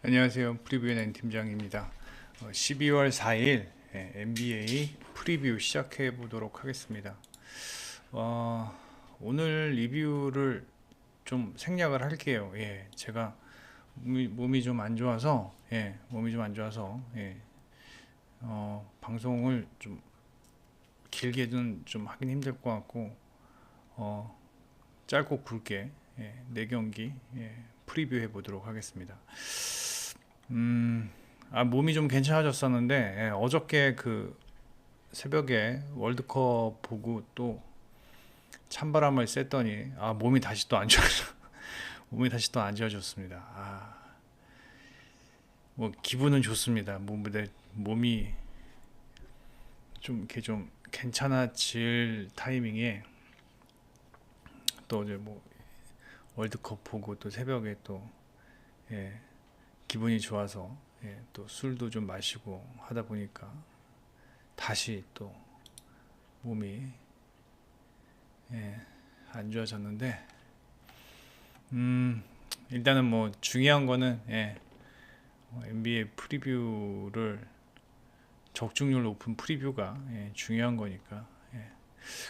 안녕하세요. 프리뷰의 낸 팀장입니다. 12월 4일 NBA 프리뷰 시작해 보도록 하겠습니다. 오늘 리뷰를 좀 생략을 할게요. 제가 몸이 좀 안 좋아서, 방송을 좀 길게는 좀 하긴 힘들 것 같고, 어, 짧고 굵게 4경기 프리뷰해 보도록 하겠습니다. 몸이 좀 괜찮아졌었는데 어저께 그 새벽에 월드컵 보고 또 찬바람을 쐈더니 몸이 다시 또 안 좋아져. 몸이 다시 또 안 좋아졌습니다. 뭐 기분은 좋습니다. 몸이 좀 이렇게 좀 괜찮아질 타이밍에 또 이제 뭐 월드컵 보고 또 새벽에 또 예, 기분이 좋아서 또 술도 좀 마시고 하다 보니까 다시 또 몸이 안 좋아졌는데 일단은 뭐 중요한 거는 NBA 프리뷰를 적중률 높은 프리뷰가 중요한 거니까.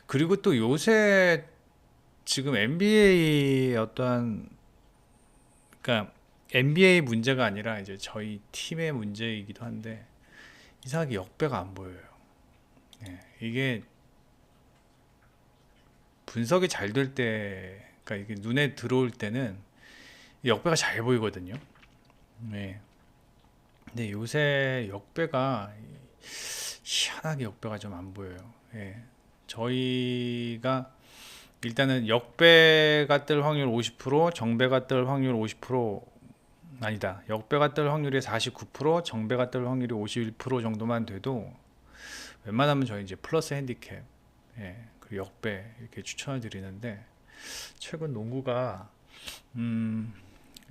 그리고 또 요새 지금 NBA 어떠한, 그러니까 NBA 문제가 아니라 이제 저희 팀의 문제이기도 한데 이상하게 역배가 안 보여요. 이게 분석이 잘 될 때, 그러니까 이게 눈에 들어올 때는 역배가 잘 보이거든요. 근데 요새 역배가 희한하게 역배가 좀 안 보여요. 저희가 일단은 역배가 뜰 확률 50%, 정배가 뜰 확률 50%, 아니다. 역배가 뜰 확률이 49%, 정배가 뜰 확률이 51% 정도만 돼도 웬만하면 저희 이제 플러스 핸디캡, 그 역배 이렇게 추천을 드리는데 최근 농구가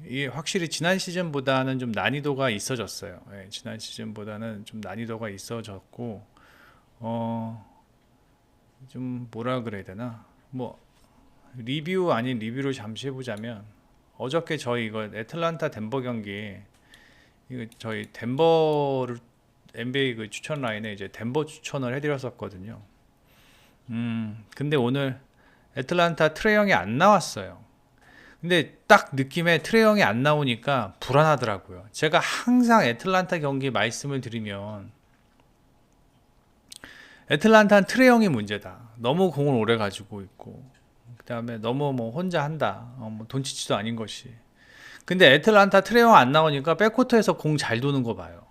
이게 확실히 지난 시즌보다는 좀 난이도가 있어졌어요. 지난 시즌보다는 좀 난이도가 있어졌고, 좀 뭐라 그래야 되나? 뭐 리뷰 아닌 리뷰를 잠시 해보자면 어저께 저희 이거 애틀란타 덴버 경기, 이거 저희 덴버를 NBA 그 추천 라인에 이제 덴버 추천을 해드렸었거든요. 근데 오늘 애틀란타 트레이 형이 안 나왔어요. 근데 딱 느낌에 트레이 형이 안 나오니까 불안하더라고요. 제가 항상 애틀란타 경기 말씀을 드리면 애틀란타는 트레이 형이 문제다. 너무 공을 오래 가지고 있고 그 다음에 너무 뭐 혼자 한다. 뭐 돈치치도 아닌 것이. 근데 애틀란타 트레이 형 안 나오니까 백코트에서 공 잘 도는 거 봐요.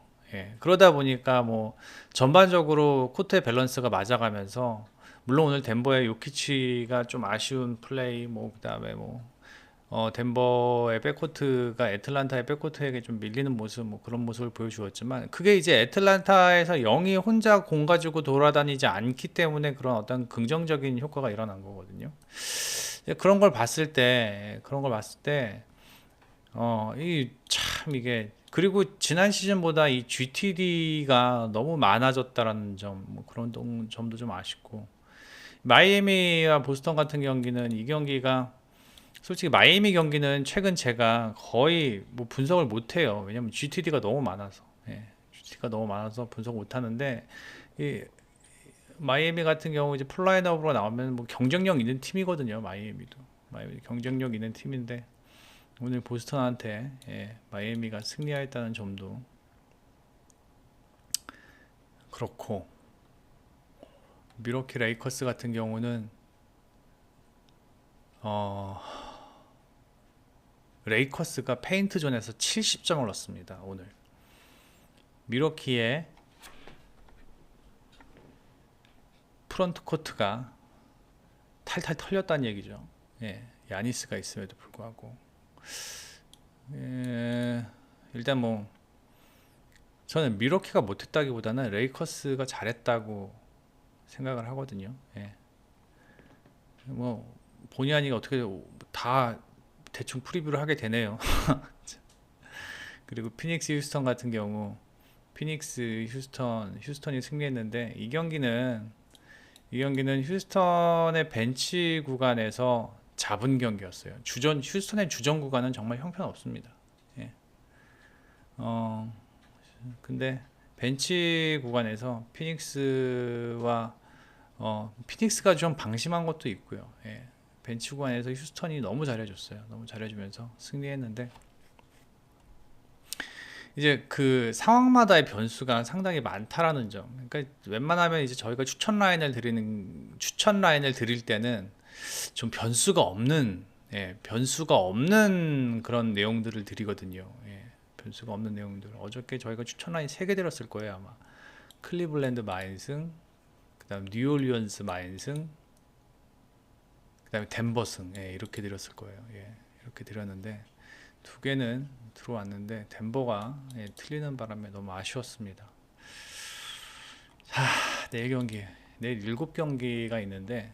그러다 보니까 뭐 전반적으로 코트의 밸런스가 맞아가면서 물론 오늘 덴버의 요키치가 좀 아쉬운 플레이 뭐 그다음에 뭐 덴버의 백코트가 애틀란타의 백코트에게 좀 밀리는 모습, 뭐 그런 모습을 보여주었지만, 그게 이제 애틀란타에서 영이 혼자 공 가지고 돌아다니지 않기 때문에 그런 어떤 긍정적인 효과가 일어난 거거든요. 그런 걸 봤을 때, 이게, 그리고 지난 시즌보다 이 GTD가 너무 많아졌다라는 점, 뭐 그런 점도 좀 아쉽고, 마이애미와 보스턴 같은 경기는 이 경기가 솔직히 마이애미 경기는 최근 제가 거의 뭐 분석을 못 해요. 왜냐면 GTD가 너무 많아서. GTD가 너무 많아서 분석 못 하는데, 이 마이애미 같은 경우 이제 풀라인업으로 나오면 뭐 경쟁력 있는 팀이거든요. 마이애미 경쟁력 있는 팀인데 오늘 보스턴한테 마이애미가 승리하였다는 점도 그렇고, 미러키 레이커스 같은 경우는 레이커스가 페인트존에서 70점을 넣었습니다. 오늘 미러키의 프런트 코트가 탈탈 털렸다는 얘기죠. 야니스가 있음에도 불구하고 일단 뭐 저는 미러키가 못했다기보다는 레이커스가 잘했다고 생각을 하거든요. 뭐 본의 아니게 어떻게 다 대충 프리뷰를 하게 되네요. 그리고 피닉스 휴스턴 같은 경우 휴스턴이 승리했는데 이 경기는 휴스턴의 벤치 구간에서 잡은 경기였어요. 휴스턴의 주전 구간은 정말 형편없습니다. 어, 근데 벤치 구간에서 피닉스가 좀 방심한 것도 있고요. 예. 벤치 구간에서 휴스턴이 너무 잘해줬어요. 너무 잘해주면서 승리했는데 이제 그 상황마다의 변수가 상당히 많다라는 점. 그러니까 웬만하면 이제 저희가 추천 라인을 드릴 때는 좀 변수가 없는 그런 내용들을 드리거든요. 예, 변수가 없는 내용들. 어저께 저희가 추천 라인 3개 드렸을 거예요, 아마. 클리블랜드 마인승, 그다음 뉴올리언스 마인승, 그다음에 덴버승. 예, 이렇게 드렸을 거예요. 예, 이렇게 드렸는데 2개는 들어왔는데 덴버가 틀리는 바람에 너무 아쉬웠습니다. 자, 내일 7경기가 있는데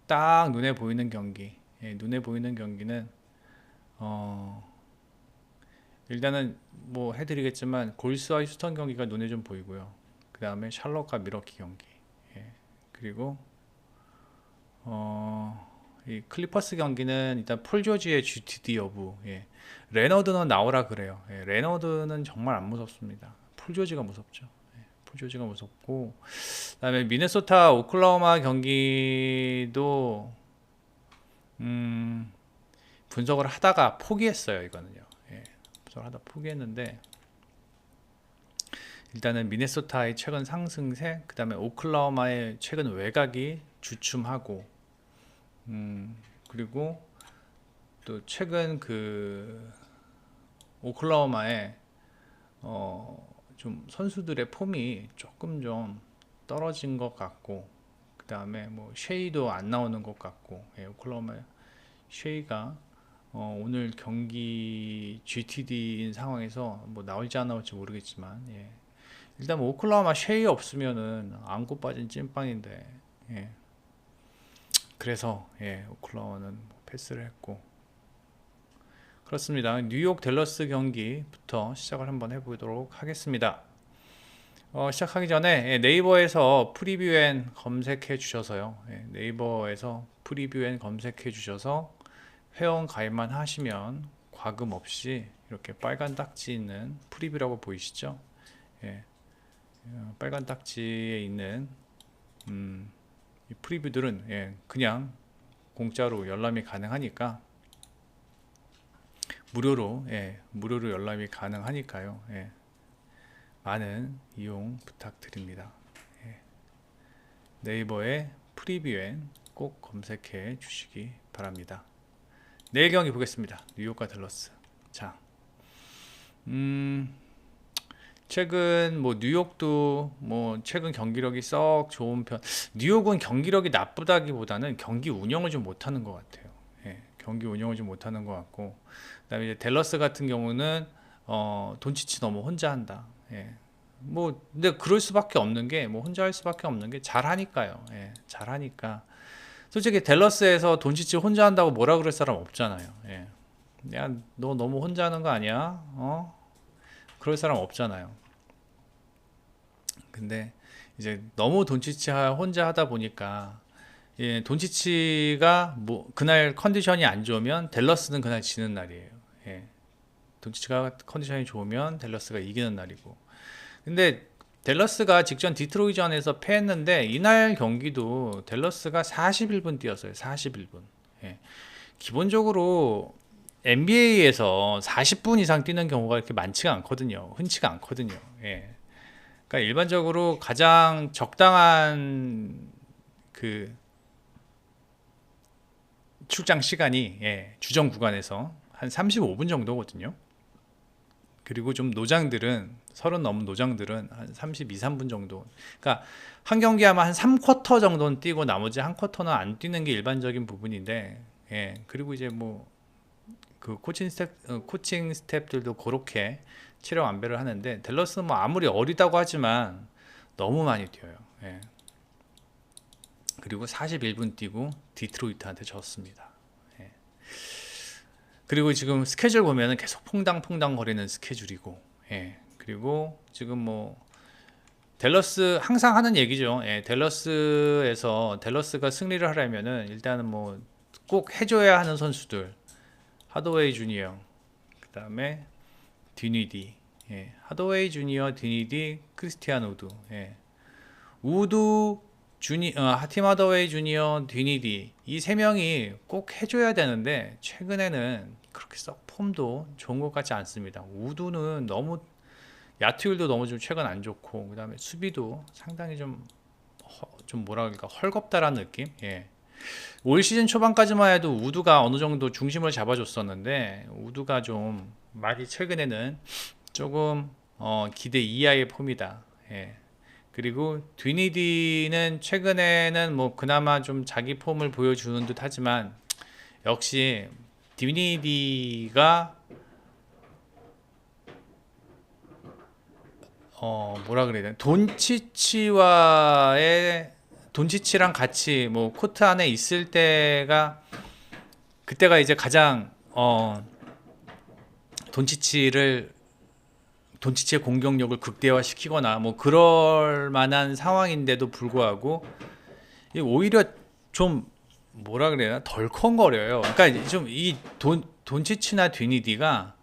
딱 눈에 보이는 경기. 눈에 보이는 경기는 일단은 뭐 해드리겠지만 골스와 휴스턴 경기가 눈에 좀 보이고요. 그 다음에 샬럿과 미러키 경기. 그리고 이 클리퍼스 경기는 일단 폴 조지의 GTD 여부. 레너드는 나오라 그래요. 레너드는 정말 안 무섭습니다. 폴 조지가 무섭죠. 폴 조지가 무섭고, 그다음에 미네소타 오클라호마 경기도 분석을 하다가 포기했어요. 이거는요. 분석을 하다 포기했는데 일단은 미네소타의 최근 상승세, 그 다음에 오클라호마의 최근 외곽이 주춤하고, 그리고 또 최근 그 오클라호마의 좀 선수들의 폼이 조금 좀 떨어진 것 같고, 그 다음에 뭐 쉐이도 안 나오는 것 같고, 오클라호마 쉐이가 오늘 경기 GTD인 상황에서 뭐 나올지 안 나올지 모르겠지만, 일단 뭐 오클라호마 쉐이 없으면은 안고 빠진 찐빵인데, 그래서 오클라호마는 뭐 패스를 했고, 그렇습니다. 뉴욕 댈러스 경기부터 시작을 한번 해보도록 하겠습니다. 시작하기 전에 네이버에서 프리뷰 앤 검색해 주셔서요. 네이버에서 프리뷰 앤 검색해 주셔서 회원 가입만 하시면 과금 없이 이렇게 빨간 딱지 있는 프리뷰라고 보이시죠? 빨간 딱지에 있는 이 프리뷰들은 그냥 공짜로 열람이 가능하니까 무료로 열람이 가능하니까요. 많은 이용 부탁드립니다. 네이버에 프리뷰엔 꼭 검색해 주시기 바랍니다. 내일 경기 보겠습니다. 뉴욕과 댈러스. 자, 최근 뭐 뉴욕도 뭐 최근 경기력이 썩 좋은 편. 뉴욕은 경기력이 나쁘다기보다는 경기 운영을 좀 못하는 것 같아요. 경기 운영을 좀 못하는 것 같고, 그다음에 이제 댈러스 같은 경우는 돈치치 너무 혼자 한다. 뭐 근데 그럴 수밖에 없는 게, 뭐 혼자 할 수밖에 없는 게 잘하니까요. 잘하니까. 솔직히 댈러스에서 돈치치 혼자 한다고 뭐라 그럴 사람 없잖아요. 야, 너 너무 혼자 하는 거 아니야? 그럴 사람 없잖아요. 근데 이제 너무 돈치치 혼자 하다 보니까 돈치치가 뭐 그날 컨디션이 안 좋으면 댈러스는 그날 지는 날이에요. 돈치치가 컨디션이 좋으면 댈러스가 이기는 날이고. 근데 댈러스가 직전 디트로이전에서 패했는데 이날 경기도 댈러스가 41분 뛰었어요. 41분. 기본적으로 NBA에서 40분 이상 뛰는 경우가 이렇게 많지가 않거든요. 흔치가 않거든요. 그러니까 일반적으로 가장 적당한 그 출장 시간이 주전 구간에서 한 35분 정도거든요. 그리고 좀 노장들은 30 넘은 노장들은 한 32, 3분 정도. 그러니까 한 경기 하면 한 3쿼터 정도는 뛰고 나머지 한 쿼터는 안 뛰는 게 일반적인 부분인데, 그리고 이제 뭐 그 코칭 스텝들도 그렇게 체력 안배를 하는데, 댈러스는 뭐 아무리 어리다고 하지만 너무 많이 뛰어요. 그리고 41분 뛰고 디트로이트한테 졌습니다. 그리고 지금 스케줄 보면은 계속 퐁당퐁당 거리는 스케줄이고, 그리고 지금 뭐 댈러스 항상 하는 얘기죠. 댈러스가 승리를 하려면은 일단은 뭐 꼭 해줘야 하는 선수들, 하더웨이 주니어, 그 다음에 디니디, 예. 하더웨이 주니어, 디니디, 크리스티안 우드, 예. 우드, 팀 하더웨이 주니어, 디니디 이 세 명이 꼭 해줘야 되는데 최근에는 그렇게 썩 폼도 좋은 것 같지 않습니다. 우드는 너무 야투율도 너무 좀 최근 안 좋고 그다음에 수비도 상당히 좀 뭐라 그럴까 헐겁다라는 느낌. 예. 올 시즌 초반까지만 해도 우드가 어느 정도 중심을 잡아줬었는데 우드가 좀 많이 최근에는 조금 기대 이하의 폼이다. 예. 그리고 뒤니디는 최근에는 뭐 그나마 좀 자기 폼을 보여주는 듯 하지만 역시 뒤니디가 뭐라 그래야 되나 돈치치랑 같이 뭐 코트 안에 있을 때가 그때가 이제 가장 돈치치의 공격력을 극대화시키거나 뭐 그럴 만한 상황인데도 불구하고 오히려 좀 뭐라 그래야 되나 덜컹거려요. 그러니까 좀 이 돈치치나 뒤니디가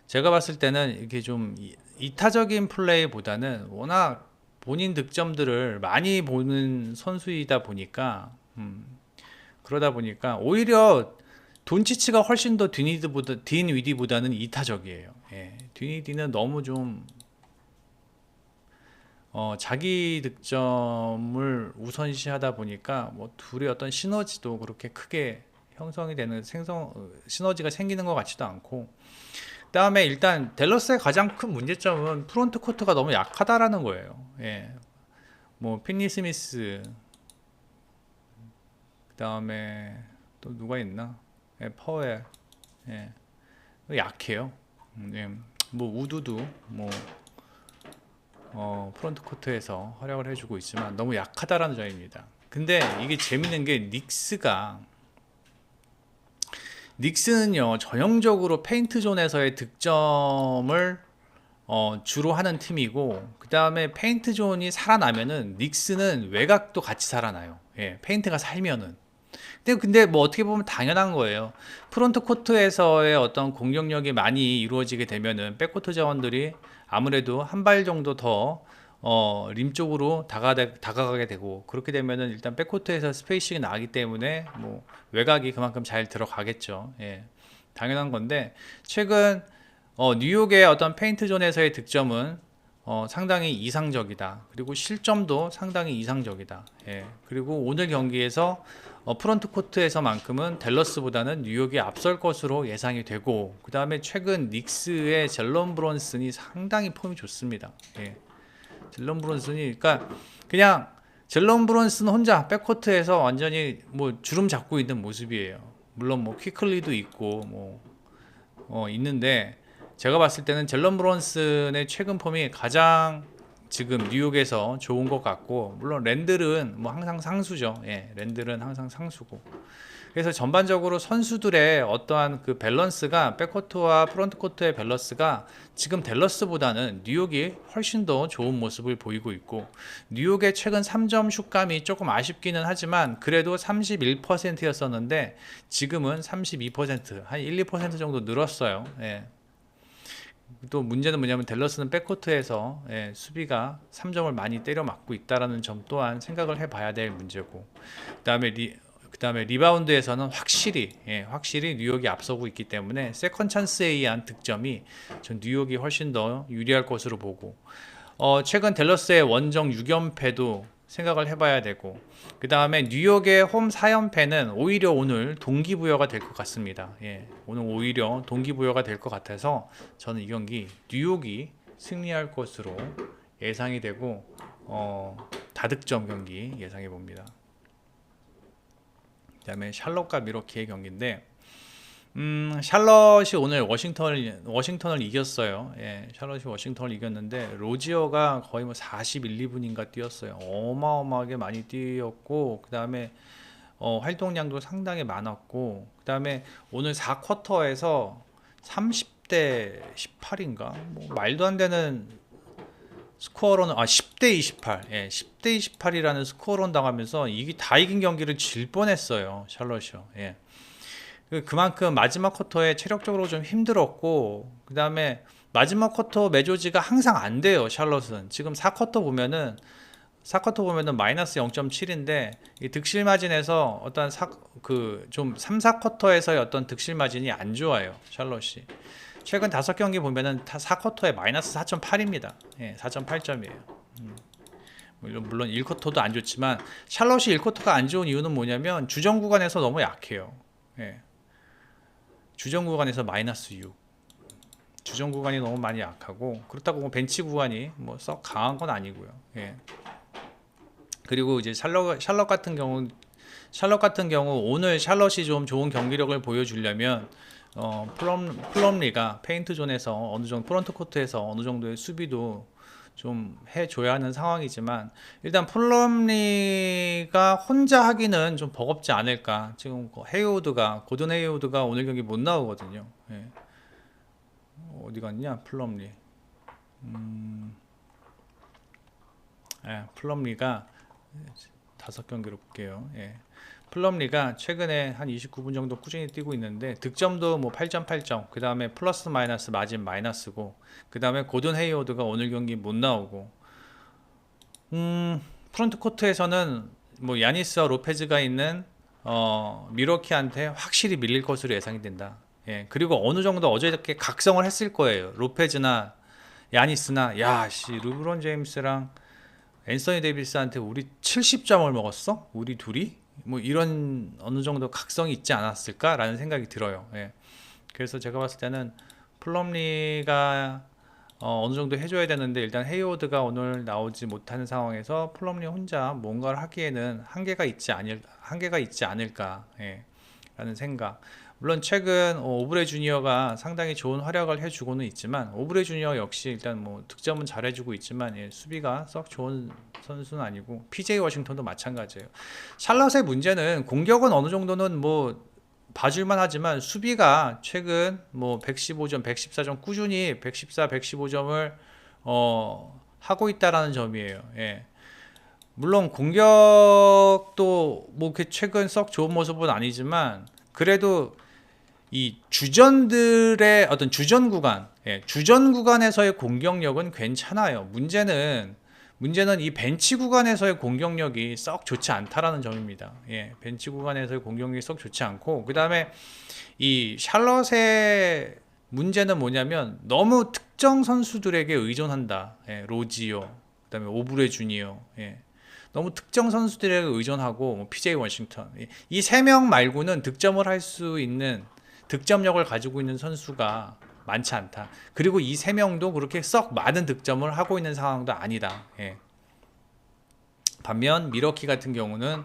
제가 봤을 때는 이렇게 좀 이타적인 플레이보다는 워낙 본인 득점들을 많이 보는 선수이다 보니까 그러다 보니까 오히려 돈치치가 훨씬 더 딘위디보다는 이타적이에요. 예. 딘위디는 너무 좀 자기 득점을 우선시하다 보니까 뭐 둘의 어떤 시너지도 그렇게 크게 형성이 되는 시너지가 생기는 것 같지도 않고 그다음에 일단 댈러스의 가장 큰 문제점은 프론트 코트가 너무 약하다라는 거예요. 예. 뭐 핀니 스미스 그다음에 또 누가 있나? 예, 퍼웰. 예. 약해요. 예. 뭐 우드도 뭐 프론트 코트에서 활약을 해주고 있지만 너무 약하다라는 점입니다. 근데 이게 재밌는 게 닉스는요 전형적으로 페인트 존에서의 득점을 주로 하는 팀이고 그 다음에 페인트 존이 살아나면은 닉스는 외곽도 같이 살아나요. 예, 페인트가 살면은 근데 뭐 어떻게 보면 당연한 거예요. 프론트 코트에서의 어떤 공격력이 많이 이루어지게 되면은 백코트 자원들이 아무래도 한 발 정도 더 림 쪽으로 다가가게 되고 그렇게 되면은 일단 백코트에서 스페이싱이 나기 때문에 뭐 외곽이 그만큼 잘 들어가겠죠. 예, 당연한 건데 최근 뉴욕의 어떤 페인트 존에서의 득점은 상당히 이상적이다. 그리고 실점도 상당히 이상적이다. 예, 그리고 오늘 경기에서 프론트 코트에서만큼은 댈러스보다는 뉴욕이 앞설 것으로 예상이 되고 그 다음에 최근 닉스의 젤런 브론슨이 상당히 폼이 좋습니다. 예. 젤런 브론슨이 그냥 젤런 브론슨 혼자 백코트에서 완전히 뭐 주름 잡고 있는 모습이에요. 물론 뭐 퀴클리도 있고 뭐 있는데 제가 봤을 때는 젤런 브론슨의 최근 폼이 가장 지금 뉴욕에서 좋은 것 같고 물론 랜들은 뭐 항상 상수죠. 예, 랜들은 항상 상수고 그래서 전반적으로 선수들의 어떠한 그 밸런스가 백코트와 프론트 코트의 밸런스가 지금 댈러스보다는 뉴욕이 훨씬 더 좋은 모습을 보이고 있고 뉴욕의 최근 3점 슛감이 조금 아쉽기는 하지만 그래도 31%였었는데 지금은 32%, 한 1, 2% 정도 늘었어요. 예. 또 문제는 뭐냐면 댈러스는 백코트에서 수비가 3점을 많이 때려 맞고 있다라는 점 또한 생각을 해봐야 될 문제고 그다음에 리바운드에서는 확실히 뉴욕이 앞서고 있기 때문에 세컨 찬스에 의한 득점이 전 뉴욕이 훨씬 더 유리할 것으로 보고 최근 댈러스의 원정 6연패도 생각을 해봐야 되고 그 다음에 뉴욕의 홈 4연패는 오히려 오늘 동기부여가 될 것 같습니다. 예, 오늘 오히려 동기부여가 될 것 같아서 저는 이 경기 뉴욕이 승리할 것으로 예상이 되고 다득점 경기 예상해 봅니다. 그 다음에 샬럿과 미러키의 경기인데 샬럿이 오늘 워싱턴을 이겼어요. 예, 샬럿이 워싱턴을 이겼는데 로지어가 거의 뭐 41, 2분인가 뛰었어요. 어마어마하게 많이 뛰었고 그 다음에 활동량도 상당히 많았고 그 다음에 오늘 4쿼터에서 30대 18인가 뭐 말도 안 되는 스코어로는 10대 28, 예, 10대 28이라는 스코어론 당하면서 이게 다 이긴 경기를 질 뻔했어요. 샬럿이요. 예. 그만큼 마지막 쿼터에 체력적으로 좀 힘들었고 그 다음에 마지막 쿼터 매조지가 항상 안 돼요. 샬럿은 지금 4쿼터 보면은 마이너스 0.7인데 이 득실 마진에서 어떤 좀 3, 4쿼터에서의 어떤 득실 마진이 안 좋아요. 샬럿이 최근 5경기 보면은 4쿼터에 마이너스 4.8입니다. 예, 4.8점이에요. 물론 1쿼터도 안 좋지만 샬럿이 1쿼터가 안 좋은 이유는 뭐냐면 주전 구간에서 너무 약해요. 예, 주전 구간에서 마이너스 6. 주전 구간이 너무 많이 약하고 그렇다고 뭐 벤치 구간이 뭐 썩 강한 건 아니고요. 예. 그리고 이제 샬럿 같은 경우 오늘 샬럿이 좀 좋은 경기력을 보여주려면 플럼리가 페인트 존에서 어느 정도 프론트 코트에서 어느 정도의 수비도 좀 해줘야 하는 상황이지만 일단 플럼리가 혼자 하기는 좀 버겁지 않을까. 지금 고든 헤이우드가 오늘 경기 못 나오거든요. 예. 어디 갔냐 플럼리. 예, 플럼리가 5경기로 볼게요. 예. 플럼리가 최근에 한 29분 정도 꾸준히 뛰고 있는데 득점도 뭐 8.8점, 그 다음에 플러스 마이너스 마진 마이너스고, 그 다음에 고든 헤이워드가 오늘 경기 못 나오고, 프론트 코트에서는 뭐 야니스와 로페즈가 있는 미러키한테 확실히 밀릴 것으로 예상이 된다. 예, 그리고 어느 정도 어저께 각성을 했을 거예요. 로페즈나 야니스나 야씨 르브론 제임스랑 앤서니 데이비스한테 우리 70점을 먹었어? 우리 둘이? 뭐 이런 어느 정도 각성이 있지 않았을까라는 생각이 들어요. 예. 그래서 제가 봤을 때는 플럼리가 어느 정도 해줘야 되는데 일단 헤이워드가 오늘 나오지 못하는 상황에서 플럼리 혼자 뭔가를 하기에는 한계가 있지 않을까, 예, 라는 생각. 물론 최근 오브레 주니어가 상당히 좋은 활약을 해주고는 있지만 오브레 주니어 역시 일단 뭐 득점은 잘해주고 있지만 예, 수비가 썩 좋은 선수는 아니고 PJ 워싱턴도 마찬가지예요. 샬럿의 문제는 공격은 어느 정도는 뭐 봐줄만 하지만 수비가 최근 뭐 115점, 114점 꾸준히 114, 115점을 하고 있다라는 점이에요. 예. 물론 공격도 뭐 최근 썩 좋은 모습은 아니지만 그래도 이 주전들의 어떤 주전 구간, 예, 주전 구간에서의 공격력은 괜찮아요. 문제는 이 벤치 구간에서의 공격력이 썩 좋지 않다라는 점입니다. 예, 벤치 구간에서의 공격력이 썩 좋지 않고, 그 다음에 이 샬럿의 문제는 뭐냐면 너무 특정 선수들에게 의존한다. 예, 로지오, 그 다음에 오브레 주니어, 예. 너무 특정 선수들에게 의존하고 뭐 PJ 워싱턴, 이 세 명 말고는 득점을 할 수 있는 득점력을 가지고 있는 선수가 많지 않다. 그리고 이 세 명도 그렇게 썩 많은 득점을 하고 있는 상황도 아니다. 예. 반면 미러키 같은 경우는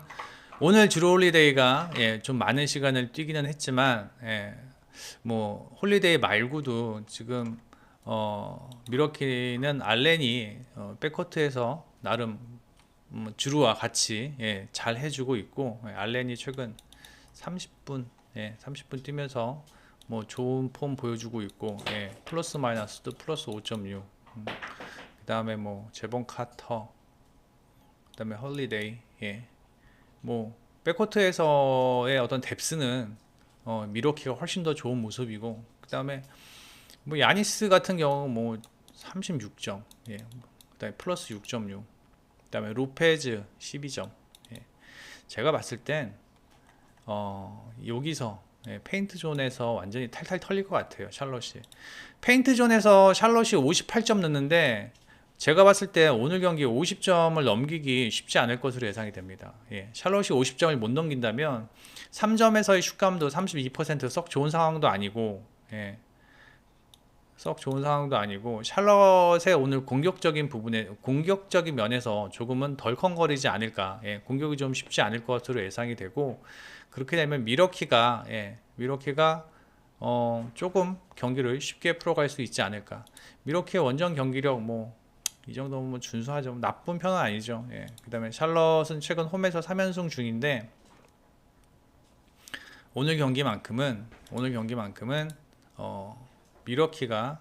오늘 주로 홀리데이가 예, 좀 많은 시간을 뛰기는 했지만 예, 뭐 홀리데이 말고도 지금 미러키는 알렌이 백코트에서 나름 주루와 같이 예, 잘 해주고 있고, 예, 알렌이 최근 30분 예, 30분 뛰면서 뭐 좋은 폼 보여주고 있고, 예, 플러스 마이너스도 플러스 5.6. 그 다음에 뭐 제본 카터, 그 다음에 홀리데이, 예, 뭐 백코트에서의 어떤 뎁스는 미러키가 훨씬 더 좋은 모습이고, 그 다음에 뭐 야니스 같은 경우 뭐 36점, 예, 그 다음에 플러스 6.6, 그 다음에 로페즈 12점. 예, 제가 봤을 땐 여기서 예, 페인트 존에서 완전히 탈탈 털릴 것 같아요. 샬럿이 페인트 존에서 샬럿이 58점 넣는데 제가 봤을 때 오늘 경기 50점을 넘기기 쉽지 않을 것으로 예상이 됩니다. 예, 샬럿이 50점을 못 넘긴다면 3점에서의 슛감도 32%썩 좋은 상황도 아니고, 예, 썩 좋은 상황도 아니고 샬럿의 오늘 공격적인 면에서 조금은 덜컹거리지 않을까, 예, 공격이 좀 쉽지 않을 것으로 예상이 되고, 그렇게 되면 미러키가 조금 경기를 쉽게 풀어갈 수 있지 않을까. 미러키의 원정 경기력 뭐 이 정도면 뭐 준수하죠. 나쁜 편은 아니죠. 예. 그 다음에 샬럿은 최근 홈에서 3연승 중인데 오늘 경기만큼은 미러키가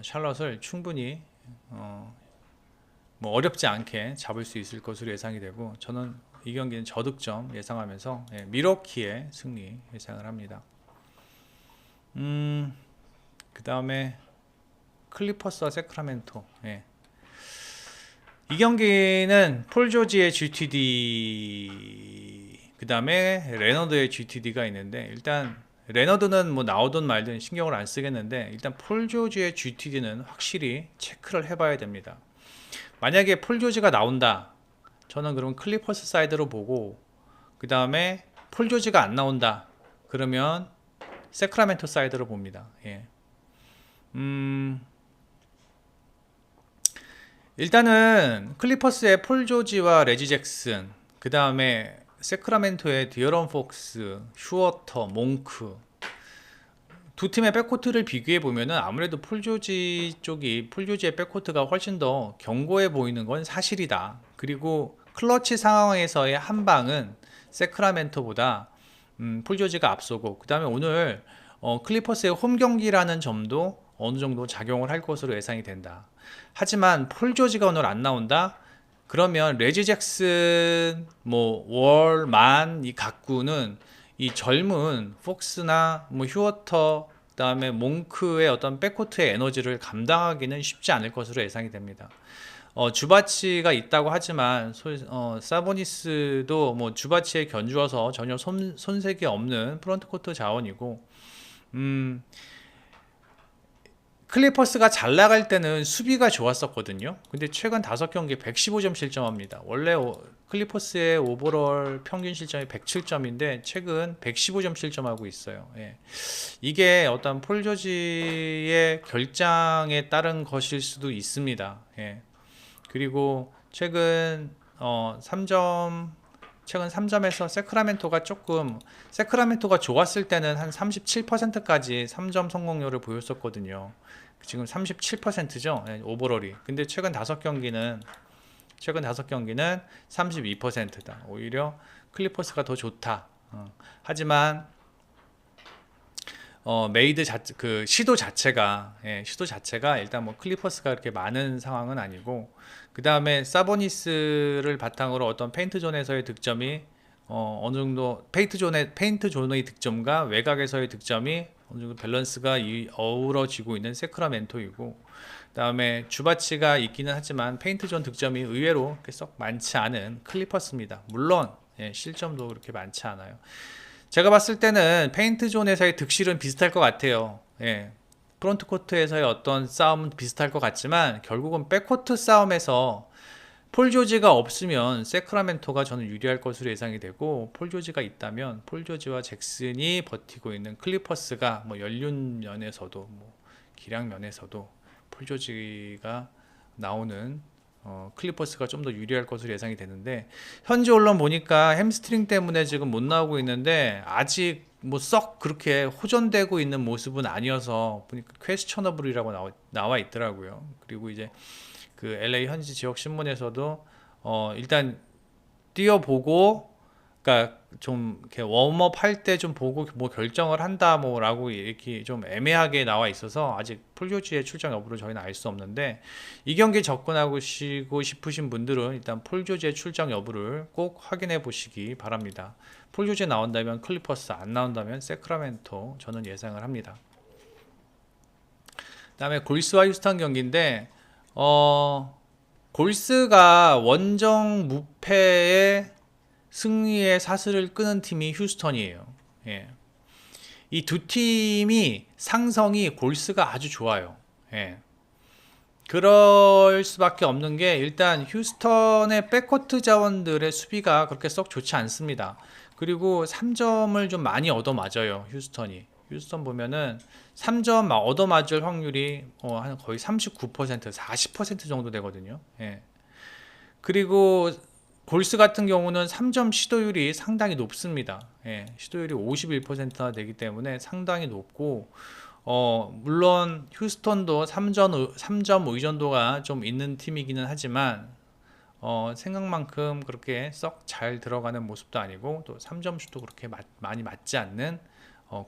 샬럿을 충분히 뭐 어렵지 않게 잡을 수 있을 것으로 예상이 되고, 저는 이 경기는 저득점 예상하면서 예, 미러키의 승리 예상을 합니다. 그 다음에 클리퍼스와 세크라멘토. 예. 이 경기는 폴 조지의 GTD, 그 다음에 레너드의 GTD가 있는데, 일단 레너드는 뭐 나오든 말든 신경을 안 쓰겠는데, 일단 폴 조지의 GTD는 확실히 체크를 해봐야 됩니다. 만약에 폴 조지가 나온다, 저는 그럼 클리퍼스 사이드로 보고, 그 다음에 폴 조지가 안 나온다, 그러면 세크라멘토 사이드로 봅니다. 예. 일단은 클리퍼스의 폴 조지와 레지 잭슨, 그 다음에 세크라멘토의 디어런 폭스, 슈어터, 몽크, 두 팀의 백코트를 비교해 보면은 아무래도 폴 조지의 백코트가 훨씬 더 견고해 보이는 건 사실이다. 그리고 클러치 상황에서의 한 방은 세크라멘토보다 폴 조지가 앞서고, 그 다음에 오늘 클리퍼스의 홈 경기라는 점도 어느 정도 작용을 할 것으로 예상이 된다. 하지만 폴 조지가 오늘 안 나온다? 그러면 레지 잭슨, 월, 만, 이 각구는 이 젊은 폭스나 휴어터, 그다음에 몽크의 어떤 백코트의 에너지를 감당하기는 쉽지 않을 것으로 예상이 됩니다. 주바치가 있다고 하지만 사보니스도 주바치에 견주어서 전혀 손색이 없는 프론트코트 자원이고, 클리퍼스가 잘 나갈 때는 수비가 좋았었거든요. 근데 최근 5경기 115점 실점합니다. 원래 클리퍼스의 오버롤 평균 실점이 107점인데 최근 115점 실점하고 있어요. 예. 이게 어떤 폴 조지의 결장에 따른 것일 수도 있습니다. 예. 그리고 최근 3점에서 세크라멘토가 좋았을 때는 한 37%까지 3점 성공률을 보였었거든요. 지금 37%죠. 오버롤이. 근데 최근 5경기는 32%다. 오히려 클리퍼스가 더 좋다. 하지만 시도 자체가 일단 시도가 그렇게 많은 상황은 아니고, 그 다음에 사보니스를 바탕으로 어떤 페인트 존에서의 득점이 어느 정도 페인트 존의 득점과 외곽에서의 득점이 어느 정도 밸런스가 어우러지고 있는 세크라멘토이고, 그 다음에 주바치가 있기는 하지만 페인트 존 득점이 의외로 썩 많지 않은 클리퍼스입니다. 물론 실점도 그렇게 많지 않아요. 제가 봤을 때는 페인트 존에서의 득실은 비슷할 것 같아요. 프론트 코트에서의 어떤 싸움은 비슷할 것 같지만 결국은 백코트 싸움에서 폴 조지가 없으면 세크라멘토가 저는 유리할 것으로 예상이 되고, 폴 조지가 있다면 폴 조지와 잭슨이 버티고 있는 클리퍼스가 연륜 면에서도 기량 면에서도 폴 조지가 나오는 클리퍼스가 좀 더 유리할 것으로 예상이 되는데, 현지 언론 보니까 햄스트링 때문에 지금 못 나오고 있는데 아직 썩 그렇게 호전되고 있는 모습은 아니어서 보니까 퀘스처너블이라고 나와 있더라고요. 그리고 이제 그 LA 현지 지역 신문에서도 일단 뛰어보고, 그러니까 좀 이렇게 웜업 할 때 좀 보고 결정을 한다 라고 이렇게 좀 애매하게 나와 있어서 아직 폴 조지의 출장 여부를 저희는 알 수 없는데, 이 경기 접근하고 싶으신 분들은 일단 폴 조지의 출장 여부를 꼭 확인해 보시기 바랍니다. 폴 조지 나온다면 클리퍼스, 안 나온다면 세크라멘토 저는 예상을 합니다. 그다음에 골스와 휴스턴 경기인데, 골스가 원정 무패의 승리의 사슬을 끄는 팀이 휴스턴이에요. 이 두 팀이 상성이 골스가 아주 좋아요. 그럴 수밖에 없는 게, 일단 휴스턴의 백코트 자원들의 수비가 그렇게 썩 좋지 않습니다. 그리고 3점을 좀 많이 얻어맞아요. 휴스턴 보면은 3점 얻어맞을 확률이 한 거의 39%, 40% 정도 되거든요. 그리고 골스 같은 경우는 3점 시도율이 상당히 높습니다. 시도율이 51%나 되기 때문에 상당히 높고, 물론 휴스턴도 3점 의존도가 좀 있는 팀이기는 하지만 생각만큼 그렇게 썩 잘 들어가는 모습도 아니고, 또 3점 슛도 그렇게 많이 맞지 않는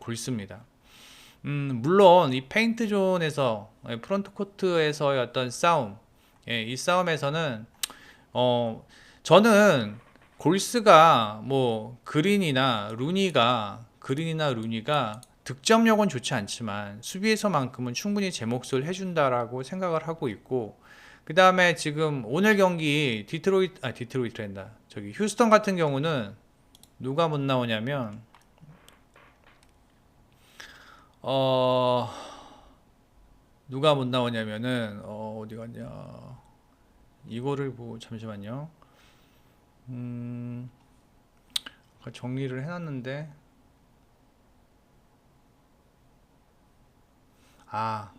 골스입니다. 물론 이 페인트 존에서 프론트 코트에서의 어떤 싸움, 이 싸움에서는 저는 골스가 그린이나 루니가 득점력은 좋지 않지만 수비에서만큼은 충분히 제 몫을 해준다라고 생각을 하고 있고, 그 다음에 지금 오늘 경기 디트로이트랜다. 저기 휴스턴 같은 경우는 누가 못 나오냐면 어 누가 못 나오냐면은 어디 갔냐, 이거를 보고 잠시만요. 아까 정리를 해놨는데 아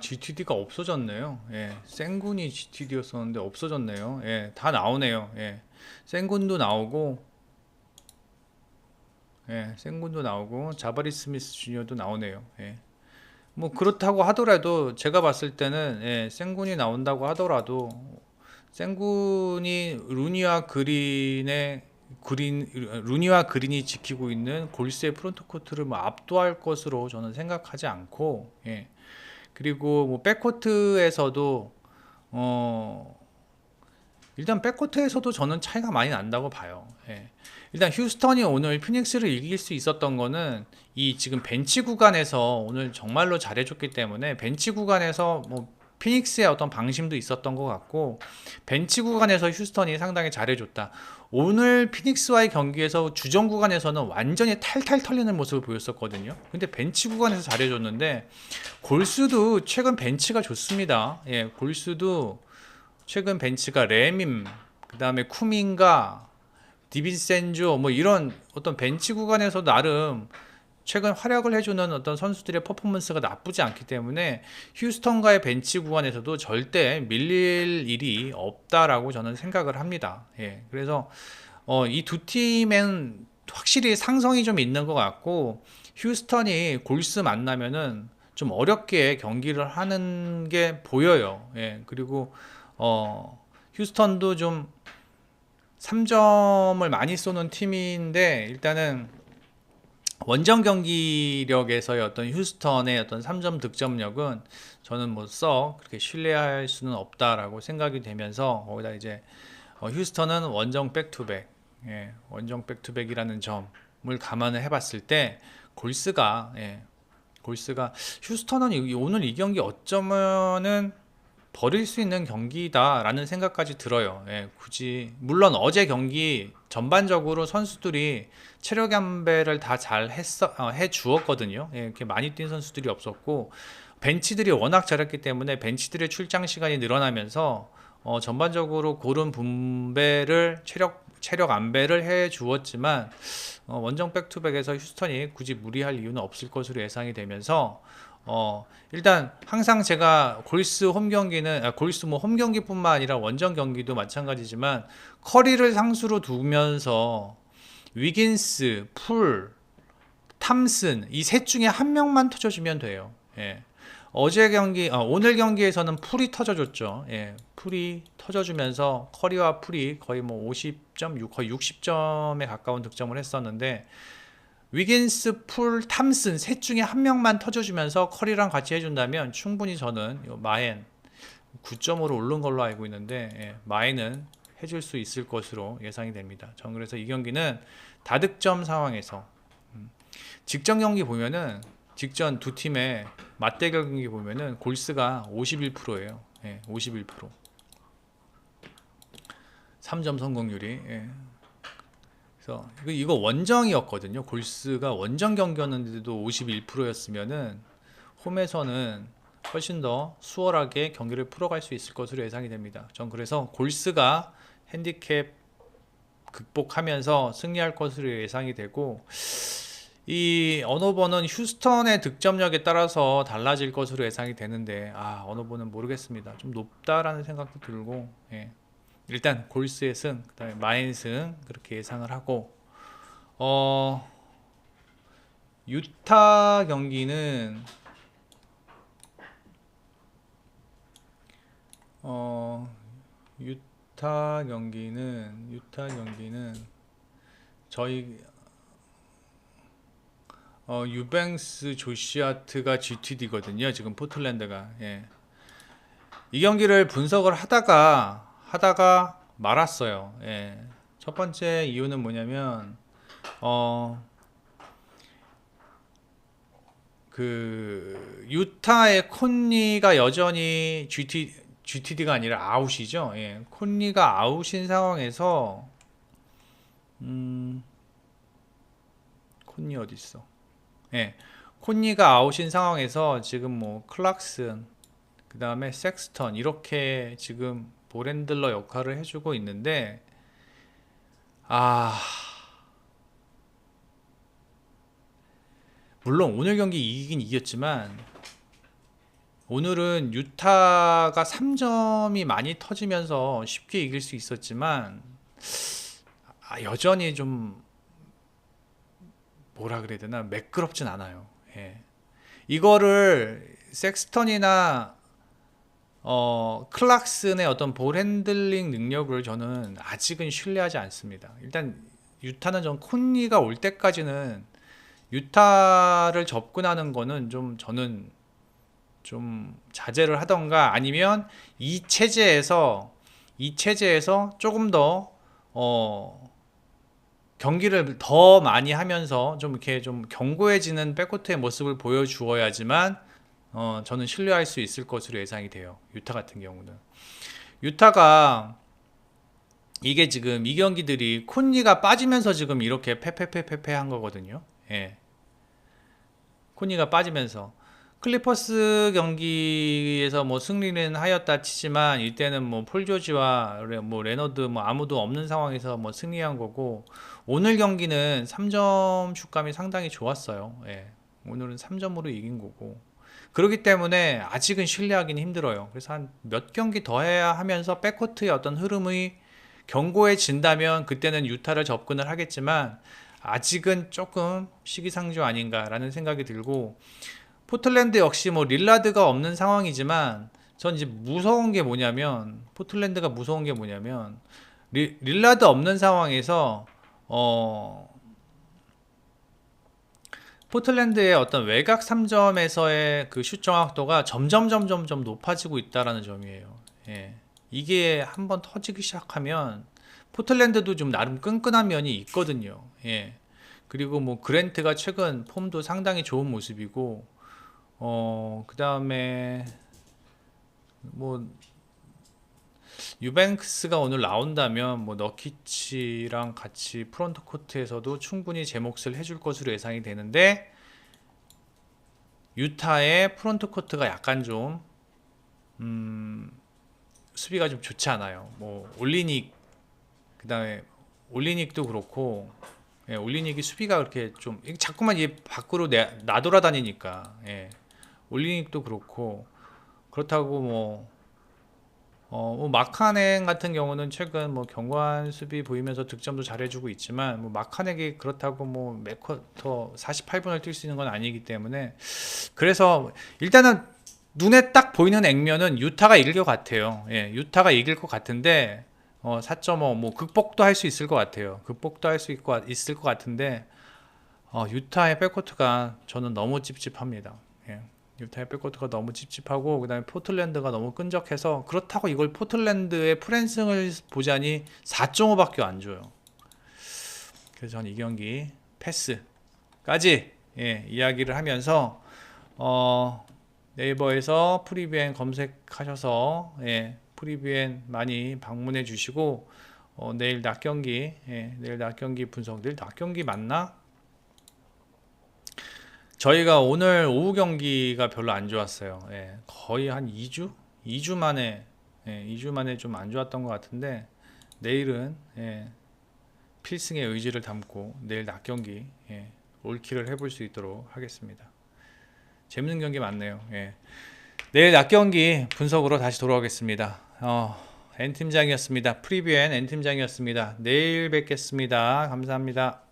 GTD가 없어졌네요. 예, 생군이 GTD였었는데 없어졌네요. 예, 다 나오네요. 예, 생군도 나오고, 예, 생군도 나오고, 자바리 스미스 주니어도 나오네요. 예. 뭐 그렇다고 하더라도 제가 봤을 때는, 예, 생군이 나온다고 하더라도 생군이 루니와 그린이 지키고 있는 골스의 프론트 코트를 뭐 압도할 것으로 저는 생각하지 않고, 예. 그리고 뭐 백코트에서도 어 일단 백코트에서도 저는 차이가 많이 난다고 봐요. 예. 일단 휴스턴이 오늘 피닉스를 이길 수 있었던 거는 이 지금 벤치 구간에서 오늘 정말로 잘해줬기 때문에, 벤치 구간에서 뭐 피닉스의 어떤 방심도 있었던 것 같고, 벤치 구간에서 휴스턴이 상당히 잘해줬다. 오늘 피닉스와의 경기에서 주전 구간에서는 완전히 탈탈 털리는 모습을 보였었거든요. 근데 벤치 구간에서 잘해줬는데, 골스도 최근 벤치가 좋습니다. 예, 골스도 최근 벤치가 레밈, 그 다음에 쿠민가, 디빈센조, 뭐 이런 어떤 벤치 구간에서 나름 최근 활약을 해주는 어떤 선수들의 퍼포먼스가 나쁘지 않기 때문에 휴스턴과의 벤치 구간에서도 절대 밀릴 일이 없다라고 저는 생각을 합니다. 예, 그래서 이 두 팀은 확실히 상성이 좀 있는 것 같고, 휴스턴이 골스 만나면은 좀 어렵게 경기를 하는 게 보여요. 예, 그리고 휴스턴도 좀 3점을 많이 쏘는 팀인데, 일단은 원정 경기력에서의 어떤 휴스턴의 어떤 3점 득점력은 저는 뭐 썩 그렇게 신뢰할 수는 없다라고 생각이 되면서, 거기다 이제 휴스턴은 원정 백투백, 예, 원정 백투백이라는 점을 감안을 해봤을 때 골스가 휴스턴은 오늘 이 경기 어쩌면은 버릴 수 있는 경기다라는 생각까지 들어요. 예, 굳이 물론 어제 경기 전반적으로 선수들이 체력 안배를 다 잘 해 주었거든요. 예, 이렇게 많이 뛴 선수들이 없었고, 벤치들이 워낙 잘했기 때문에 벤치들의 출장 시간이 늘어나면서 전반적으로 고른 분배를 체력 안배를 해 주었지만, 원정 백투백에서 휴스턴이 굳이 무리할 이유는 없을 것으로 예상이 되면서, 일단 항상 제가 골스 홈 경기는 골스 뭐 홈 경기뿐만 아니라 원정 경기도 마찬가지지만, 커리를 상수로 두면서 위긴스, 풀, 탐슨 이 셋 중에 한 명만 터져주면 돼요. 예. 오늘 경기에서는 풀이 터져줬죠. 예, 풀이 터져주면서 커리와 풀이 거의 뭐 50점, 거의 60점에 가까운 득점을 했었는데, 위긴스, 풀, 탐슨 셋 중에 한 명만 터져주면서 커리랑 같이 해준다면 충분히 저는 마엔 9점으로 오른 걸로 알고 있는데, 예, 마엔은 해줄 수 있을 것으로 예상이 됩니다. 전 그래서 이 경기는 다득점 상황에서 직전 경기 보면은, 직전 두 팀의 맞대결 경기 보면은 골스가 51%예요. 예, 51%. 3점 성공률이. 예. 그래서 이거 원정이었거든요. 골스가 원정 경기였는데도 51%였으면은 홈에서는 훨씬 더 수월하게 경기를 풀어갈 수 있을 것으로 예상이 됩니다. 전 그래서 골스가 핸디캡 극복하면서 승리할 것으로 예상이 되고, 이 언어번은 휴스턴의 득점력에 따라서 달라질 것으로 예상이 되는데, 언어번은 모르겠습니다. 좀 높다라는 생각도 들고, 예. 일단 골스의 승, 그다음에 마인 승 그렇게 예상을 하고, 유타 경기는 유타 경기는 저희 유뱅스 조시아트가 GTD거든요. 지금 포틀랜드가. 예. 이 경기를 분석을 하다가 말았어요. 예. 첫 번째 이유는 뭐냐면 그 유타의 콘리가 여전히 GTD가 아니라 아웃이죠. 예. 콘리가 아웃인 상황에서 콘리 어디 있어? 예. 콘리가 아웃인 상황에서 지금 뭐 클락슨, 그 다음에 섹스턴 이렇게 지금 볼핸들러 역할을 해주고 있는데, 아, 물론 오늘 경기 이기긴 이겼지만 오늘은 유타가 3점이 많이 터지면서 쉽게 이길 수 있었지만, 여전히 좀 뭐라 그래야 되나, 매끄럽진 않아요. 예. 이거를 섹스턴이나 클락슨의 어떤 볼 핸들링 능력을 저는 아직은 신뢰하지 않습니다. 일단 유타는 전 콘리가 올 때까지는 유타를 접근하는 거는 좀 저는 좀 자제를 하던가, 아니면 이 체제에서 조금 더 경기를 더 많이 하면서 좀 이렇게 좀 견고해지는 백코트의 모습을 보여주어야지만 저는 신뢰할 수 있을 것으로 예상이 돼요. 유타 같은 경우는. 유타가 이게 지금 이 경기들이 콘리가 빠지면서 지금 이렇게 패패패패패 한 거거든요. 예. 콘리가 빠지면서 클리퍼스 경기에서 뭐 승리는 하였다 치지만 이때는 뭐 폴 조지와 뭐 레너드 뭐 아무도 없는 상황에서 뭐 승리한 거고, 오늘 경기는 3점 슛감이 상당히 좋았어요. 예. 오늘은 3점으로 이긴 거고, 그렇기 때문에 아직은 신뢰하기는 힘들어요. 그래서 한 몇 경기 더 해야 하면서 백코트의 어떤 흐름이 견고해진다면 그때는 유타를 접근을 하겠지만, 아직은 조금 시기상조 아닌가라는 생각이 들고, 포틀랜드 역시 뭐 릴라드가 없는 상황이지만 전 이제 무서운 게 뭐냐면, 포틀랜드가 무서운 게 뭐냐면 릴라드 없는 상황에서 포틀랜드의 어떤 외곽 3점에서의 그 슛 정확도가 점점 높아지고 있다라는 점이에요. 예. 이게 한번 터지기 시작하면 포틀랜드도 좀 나름 끈끈한 면이 있거든요. 예. 그리고 뭐 그랜트가 최근 폼도 상당히 좋은 모습이고, 그 다음에 뭐 유뱅크스가 오늘 나온다면 뭐 너키치랑 같이 프론트 코트에서도 충분히 제 몫을 해줄 것으로 예상이 되는데, 유타의 프론트 코트가 약간 좀 수비가 좀 좋지 않아요. 뭐 올리닉, 그 다음에 올리닉도 그렇고, 예, 올리닉이 수비가 그렇게 좀 자꾸만 이 밖으로 나돌아다니니까, 예, 올리닉도 그렇고, 그렇다고 뭐 마카넨 같은 경우는 최근 뭐 견고한 수비 보이면서 득점도 잘해주고 있지만, 뭐 마카넨이 그렇다고 뭐 매쿼터 48분을 뛸 수 있는 건 아니기 때문에, 그래서 일단은 눈에 딱 보이는 액면은 유타가 이길 것 같아요. 예, 유타가 이길 것 같은데 4.5 뭐 극복도 할 수 있을 것 같아요. 극복도 할 수 있을 것 같은데, 유타의 백코트가 저는 너무 찝찝합니다. 예. 유타의 백코트가 너무 찝찝하고, 그 다음에 포틀랜드가 너무 끈적해서, 그렇다고 이걸 포틀랜드의 프랜승을 보자니 4.5밖에 안 줘요. 그래서 저는 이 경기 패스까지, 예, 이야기를 하면서 네이버에서 프리뷰엔 검색하셔서, 예, 프리뷰엔 많이 방문해 주시고, 내일 낮 경기, 예, 내일 낮 경기 분석, 내일 낮 경기 맞나? 저희가 오늘 오후 경기가 별로 안 좋았어요. 예, 거의 한 2주 만에, 예, 2주 만에 좀 안 좋았던 것 같은데, 내일은, 예, 필승의 의지를 담고 내일 낮 경기, 예, 올킬을 해볼 수 있도록 하겠습니다. 재밌는 경기 많네요. 예. 내일 낮 경기 분석으로 다시 돌아오겠습니다. N팀장이었습니다. 프리뷰엔 N팀장이었습니다. 내일 뵙겠습니다. 감사합니다.